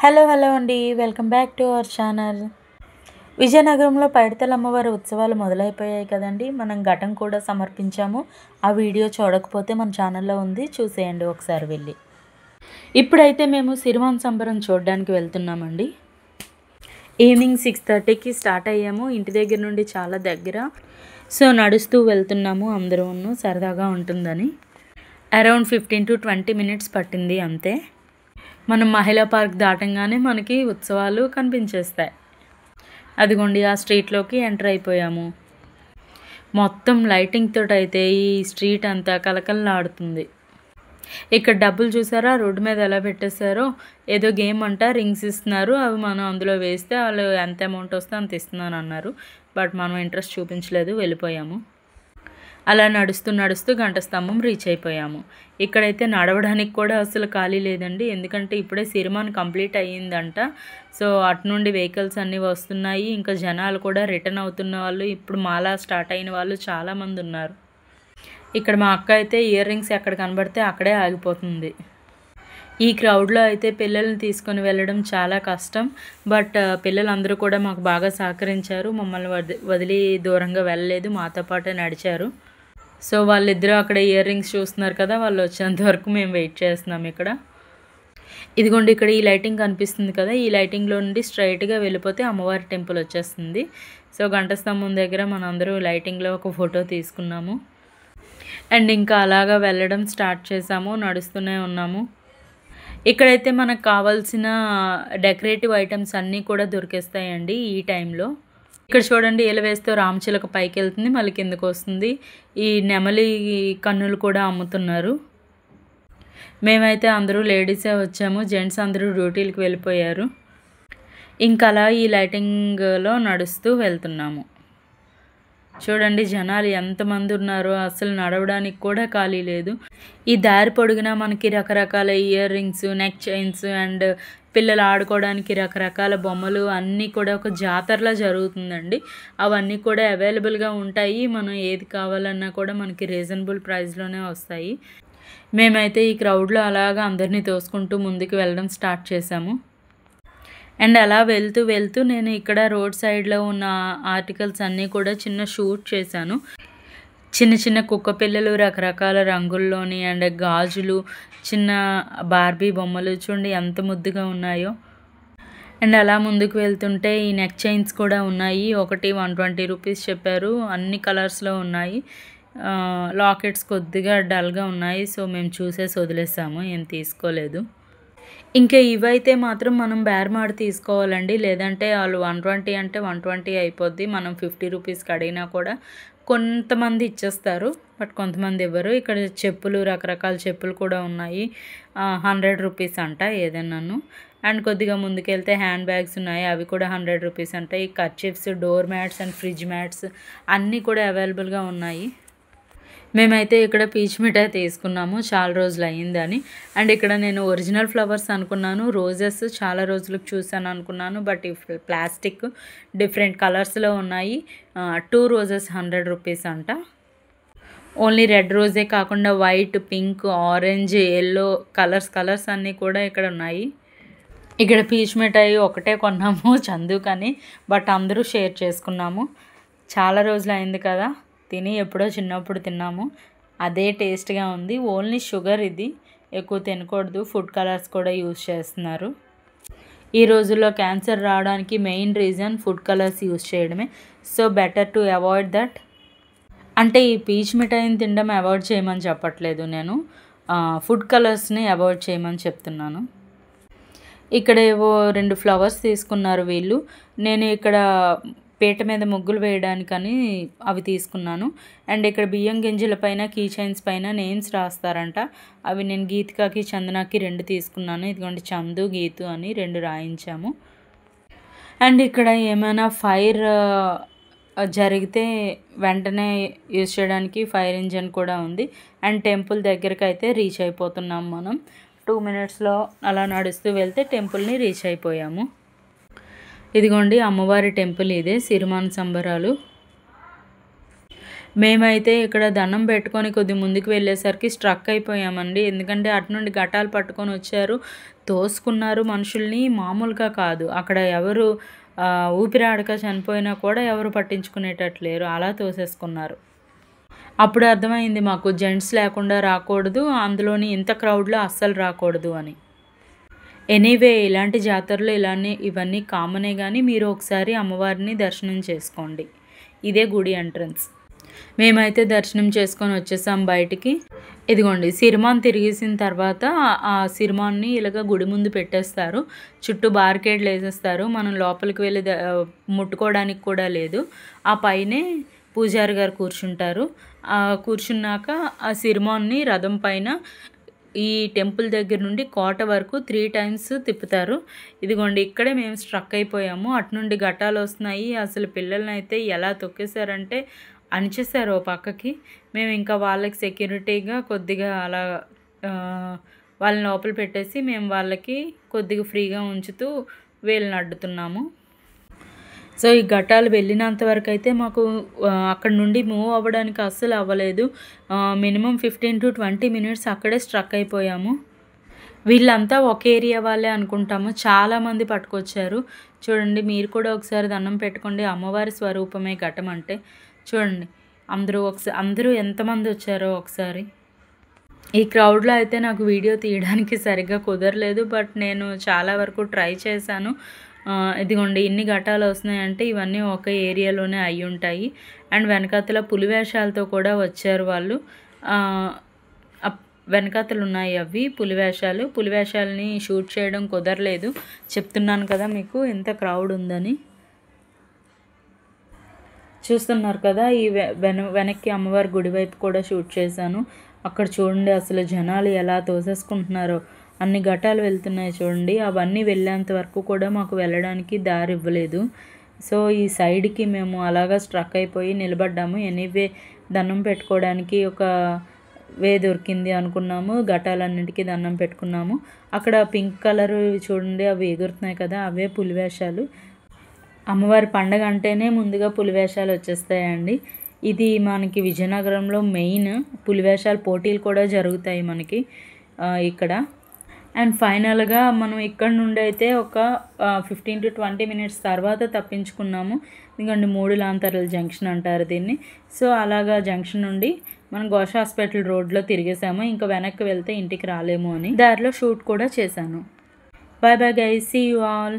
Hello అండి. Welcome back to our channel. విజయనగరంలో పైడితల్లి అమ్మవారి ఉత్సవాలు మొదలైపోయాయి కదండి. మనం ఘటం కూడా సమర్పించాము. ఆ వీడియో చూడకపోతే మన ఛానల్లో ఉంది, చూసేయండి ఒకసారి వెళ్ళి. ఇప్పుడైతే మేము సిరిమాన్ సంబరం చూడడానికి వెళ్తున్నామండి. ఈవినింగ్ 6:30కి స్టార్ట్ అయ్యాము. ఇంటి దగ్గర నుండి చాలా దగ్గర, సో నడుస్తూ వెళ్తున్నాము. అందరూ సరదాగా ఉంటుందని. అరౌండ్ 15 to 20 minutes పట్టింది అంతే. మనం మహిళా పార్క్ దాటంగానే మనకి ఉత్సవాలు కనిపించేస్తాయి. అదిగోండి ఆ స్ట్రీట్లోకి ఎంటర్ అయిపోయాము. మొత్తం లైటింగ్ తోటి అయితే ఈ స్ట్రీట్ అంతా కలకలలాడుతుంది. ఇక్కడ డబ్బులు చూసారా రోడ్డు మీద ఎలా పెట్టేశారో. ఏదో గేమ్ అంట, రింగ్స్ ఇస్తున్నారు. అవి మనం అందులో వేస్తే వాళ్ళు ఎంత అమౌంట్ వస్తే అంత ఇస్తున్నాను అన్నారు. బట్ మనం ఇంట్రెస్ట్ చూపించలేదు, వెళ్ళిపోయాము. అలా నడుస్తూ గంట స్తంభం రీచ్ అయిపోయాము. ఇక్కడైతే నడవడానికి కూడా అసలు ఖాళీ లేదండి. ఎందుకంటే ఇప్పుడే సిరిమాన్ కంప్లీట్ అయ్యిందంట. సో అటు నుండి వెహికల్స్ అన్నీ వస్తున్నాయి. ఇంకా జనాలు కూడా రిటర్న్ అవుతున్న వాళ్ళు, ఇప్పుడు మాలా స్టార్ట్ అయిన వాళ్ళు చాలామంది ఉన్నారు. ఇక్కడ మా అక్క అయితే ఇయర్ రింగ్స్ ఎక్కడ కనబడితే అక్కడే ఆగిపోతుంది. ఈ క్రౌడ్లో అయితే పిల్లల్ని తీసుకొని వెళ్ళడం చాలా కష్టం. బట్ పిల్లలందరూ కూడా మాకు బాగా సహకరించారు. మమ్మల్ని వదిలి దూరంగా వెళ్ళలేదు, మాతో పాటే నడిచారు. సో వాళ్ళిద్దరూ అక్కడ ఇయర్ రింగ్స్ చూస్తున్నారు కదా, వాళ్ళు వచ్చేంత వరకు మేము వెయిట్ చేస్తున్నాం ఇక్కడ. ఇదిగోండి ఇక్కడ ఈ లైటింగ్ కనిపిస్తుంది కదా, ఈ లైటింగ్లో నుండి స్ట్రైట్గా వెళ్ళిపోతే అమ్మవారి టెంపుల్ వచ్చేస్తుంది. సో గంట స్తంభం దగ్గర మనందరూ లైటింగ్లో ఒక ఫోటో తీసుకున్నాము. అండ్ ఇంకా అలాగా వెళ్ళడం స్టార్ట్ చేసాము, నడుస్తూనే ఉన్నాము. ఇక్కడైతే మనకు కావాల్సిన డెకరేటివ్ ఐటమ్స్ అన్నీ కూడా దొరికేస్తాయండి ఈ టైంలో. ఇక్కడ చూడండి ఎలవేస్తూ రామచిలక పైకి వెళ్తుంది, మళ్ళీ కిందకు వస్తుంది. ఈ నెమలి కన్నులు కూడా అమ్ముతున్నారు. మేమైతే అందరూ లేడీసే వచ్చాము, జెంట్స్ అందరూ డ్యూటీలకు వెళ్ళిపోయారు. ఇంకా అలా ఈ లైటింగ్లో నడుస్తూ వెళ్తున్నాము. చూడండి జనాలు ఎంతమంది ఉన్నారో, అసలు నడవడానికి కూడా ఖాళీ లేదు. ఈ దారి పొడుగునా మనకి రకరకాల ear rings, neck chains and పిల్లలు ఆడుకోవడానికి రకరకాల బొమ్మలు అన్నీ కూడా ఒక జాతరలా జరుగుతుందండి. అవన్నీ కూడా అవైలబుల్గా ఉంటాయి. మనం ఏది కావాలన్నా కూడా మనకి రీజనబుల్ ప్రైస్లోనే వస్తాయి. మేమైతే ఈ క్రౌడ్లో అలాగా అందరినీ తోసుకుంటూ ముందుకు వెళ్ళడం స్టార్ట్ చేసాము. అండ్ అలా వెళ్తూ నేను ఇక్కడ రోడ్ సైడ్లో ఉన్న ఆర్టికల్స్ అన్నీ కూడా చిన్న షూట్ చేశాను. చిన్న కుక్క పిల్లలు రకరకాల రంగుల్లోని, అండ్ గాజులు, చిన్న బార్బీ బొమ్మలు చూడండి ఎంత ముద్దుగా ఉన్నాయో. అండ్ అలా ముందుకు వెళ్తుంటే ఈ నెక్ చైన్స్ కూడా ఉన్నాయి. ఒకటి 120 రూపీస్ చెప్పారు. అన్ని కలర్స్లో ఉన్నాయి. లాకెట్స్ కొద్దిగా డల్గా ఉన్నాయి. సో మేము చూసేసి వదిలేసాము, ఏం తీసుకోలేదు. ఇంకా ఇవైతే మాత్రం మనం బేరమాడి తీసుకోవాలండి. లేదంటే వాళ్ళు 120 అంటే 120 అయిపోద్ది. మనం 50 రూపీస్కి అడిగినా కూడా కొంతమంది ఇచ్చేస్తారు, బట్ కొంతమంది ఇవ్వరు. ఇక్కడ చెప్పులు, రకరకాల చెప్పులు కూడా ఉన్నాయి. 100 రూపీస్ అంట ఏదైనాను. అండ్ కొద్దిగా ముందుకెళ్తే హ్యాండ్ బ్యాగ్స్ ఉన్నాయి, అవి కూడా 100 రూపీస్ అంట. ఈ kerchiefs, door mats and fridge mats అన్నీ కూడా అవైలబుల్గా ఉన్నాయి. మేమైతే ఇక్కడ పీచ్ మిఠాయి తీసుకున్నాము, చాలా రోజులు అయ్యిందని. అండ్ ఇక్కడ నేను ఒరిజినల్ ఫ్లవర్స్ అనుకున్నాను, రోజెస్ చాలా రోజులకు చూసాను అనుకున్నాను. బట్ ఈ ప్లాస్టిక్ డిఫరెంట్ కలర్స్లో ఉన్నాయి. 2 రోజెస్ 100 రూపీస్ అంట. ఓన్లీ రెడ్ రోజే కాకుండా white, pink, orange, yellow colours అన్నీ కూడా ఇక్కడ ఉన్నాయి. ఇక్కడ పీచ్ మిఠాయి ఒకటే కొన్నాము చందుకని, బట్ అందరూ షేర్ చేసుకున్నాము. చాలా రోజులు అయింది కదా తిని, ఎప్పుడో చిన్నప్పుడు తిన్నాము, అదే టేస్ట్గా ఉంది. ఓన్లీ షుగర్, ఇది ఎక్కువ తినకూడదు. ఫుడ్ కలర్స్ కూడా యూజ్ చేస్తున్నారు. ఈ రోజుల్లో క్యాన్సర్ రావడానికి main reason food colours use చేయడమే. So better to avoid that. అంటే ఈ పీచ్ మిఠాయిని తినడం అవాయిడ్ చేయమని చెప్పట్లేదు నేను, ఫుడ్ కలర్స్ని అవాయిడ్ చేయమని చెప్తున్నాను. ఇక్కడ ఏవో 2 ఫ్లవర్స్ తీసుకున్నారు వీళ్ళు. నేను ఇక్కడ పీట మీద ముగ్గులు వేయడానికని అవి తీసుకున్నాను. అండ్ ఇక్కడ బియ్యం గింజల పైన, కీ చైన్స్ పైన నేమ్స్ రాస్తారంట. అవి నేను గీతికాకి, చందనాకి 2 తీసుకున్నాను. ఇదిగోండి చందు, గీతు అని 2 రాయించాము. అండ్ ఇక్కడ ఏమైనా ఫైర్ జరిగితే వెంటనే యూజ్ చేయడానికి ఫైర్ ఇంజన్ కూడా ఉంది. అండ్ టెంపుల్ దగ్గరికి అయితే రీచ్ అయిపోతున్నాం మనం. 2 minutesలో అలా నడుస్తూ వెళ్తే టెంపుల్ని రీచ్ అయిపోయాము. ఇదిగోండి అమ్మవారి టెంపుల్, ఇదే సిరిమాన్ సంబరాలు. మేమైతే ఇక్కడ దండం పెట్టుకొని కొద్ది ముందుకు వెళ్ళేసరికి స్ట్రక్ అయిపోయామండి. ఎందుకంటే అటు నుండి ఘటాలు పట్టుకొని వచ్చారు, తోసుకున్నారు మనుషుల్ని, మామూలుగా కాదు. అక్కడ ఎవరు ఊపిరాడక చనిపోయినా కూడా ఎవరు పట్టించుకునేటట్లు లేరు, అలా తోసేసుకున్నారు. అప్పుడు అర్థమైంది మాకు జెంట్స్ లేకుండా రాకూడదు, అందులోని ఇంత క్రౌడ్లో అస్సలు రాకూడదు అని. ఎనీవే ఇలాంటి జాతరలు ఇవన్నీ కామనే, కానీ మీరు ఒకసారి అమ్మవారిని దర్శనం చేసుకోండి. ఇదే గుడి ఎంట్రన్స్. మేమైతే దర్శనం చేసుకొని వచ్చేసాం బయటికి. ఇదిగోండి సిరిమాన్ తిరిగేసిన తర్వాత ఆ సిరిమాన్ని ఇలాగ గుడి ముందు పెట్టేస్తారు, చుట్టూ బార్కేడ్లు వేసేస్తారు. మనం లోపలికి వెళ్ళి ముట్టుకోవడానికి కూడా లేదు. ఆ పైనే పూజారి గారు కూర్చుంటారు. కూర్చున్నాక ఆ సిరిమాన్ని రథం పైన ఈ టెంపుల్ దగ్గర నుండి కోట వరకు 3 times తిప్పుతారు. ఇదిగోండి ఇక్కడే మేము స్ట్రక్ అయిపోయాము. అటు నుండి ఘటాలు వస్తున్నాయి. అసలు పిల్లల్ని అయితే ఎలా తొక్కేశారంటే అణిచేశారు ఓ పక్కకి. మేము ఇంకా వాళ్ళకి సెక్యూరిటీగా కొద్దిగా అలా వాళ్ళని లోపల పెట్టేసి మేము వాళ్ళకి కొద్దిగా ఫ్రీగా ఉంచుతూ వీళ్ళని అడ్డుతున్నాము. సో ఈ ఘటాలు వెళ్ళినంత వరకు అయితే మాకు అక్కడ నుండి మూవ్ అవ్వడానికి అస్సలు అవ్వలేదు. మినిమం 15 to 20 minutes అక్కడే స్ట్రక్ అయిపోయాము. వీళ్ళంతా ఒక ఏరియా వాళ్ళే అనుకుంటాము, చాలామంది పట్టుకొచ్చారు. చూడండి మీరు కూడా ఒకసారి దండం పెట్టుకోండి, అమ్మవారి స్వరూపమే ఘటం అంటే. చూడండి అందరూ ఎంతమంది వచ్చారో ఒకసారి. ఈ క్రౌడ్లో అయితే నాకు వీడియో తీయడానికి సరిగ్గా కుదరలేదు, బట్ నేను చాలా వరకు ట్రై చేశాను. ఇదిగోండి ఇన్ని ఘటాలు వస్తున్నాయంటే ఇవన్నీ ఒక ఏరియాలోనే అయి ఉంటాయి. అండ్ వెనకాతల పులివేషాలతో కూడా వచ్చారు వాళ్ళు. వెనకాతలు ఉన్నాయి అవి పులివేషాలని షూట్ చేయడం కుదరలేదు. చెప్తున్నాను కదా మీకు ఎంత క్రౌడ్ ఉందని. చూస్తున్నారు కదా, ఈ వెనక్కి అమ్మవారి గుడి వైపు కూడా షూట్ చేశాను. అక్కడ చూడండి అసలు జనాలు ఎలా తోసేసుకుంటున్నారో. అన్ని ఘటాలు వెళ్తున్నాయి చూడండి. అవన్నీ వెళ్ళేంత వరకు కూడా మాకు వెళ్ళడానికి దారి ఇవ్వలేదు. సో ఈ సైడ్కి మేము అలాగా స్ట్రక్ అయిపోయి నిలబడ్డాము. ఎనీవే దండం పెట్టుకోవడానికి ఒక వే దొరికింది అనుకున్నాము. ఘటాలన్నింటికి దండం పెట్టుకున్నాము. అక్కడ పింక్ కలర్ చూడండి అవి ఎగురుతున్నాయి కదా, అవే పులివేషాలు. అమ్మవారి పండగ అంటేనే ముందుగా పులివేషాలు వచ్చేస్తాయండి. ఇది మనకి విజయనగరంలో మెయిన్. పులివేషాల పోటీలు కూడా జరుగుతాయి మనకి ఇక్కడ. అండ్ ఫైనల్గా మనం ఇక్కడ నుండి అయితే ఒక 15 to 20 minutes తర్వాత తప్పించుకున్నాము. ఎందుకంటే 3 లాంతర్ల జంక్షన్ అంటారు దీన్ని. సో అలాగా జంక్షన్ నుండి మనం ఘోష హాస్పిటల్ రోడ్లో తిరిగేసాము. ఇంకా వెనక్కి వెళ్తే ఇంటికి రాలేము అని దారిలో షూట్ కూడా చేశాను. Bye bye guys, see you all.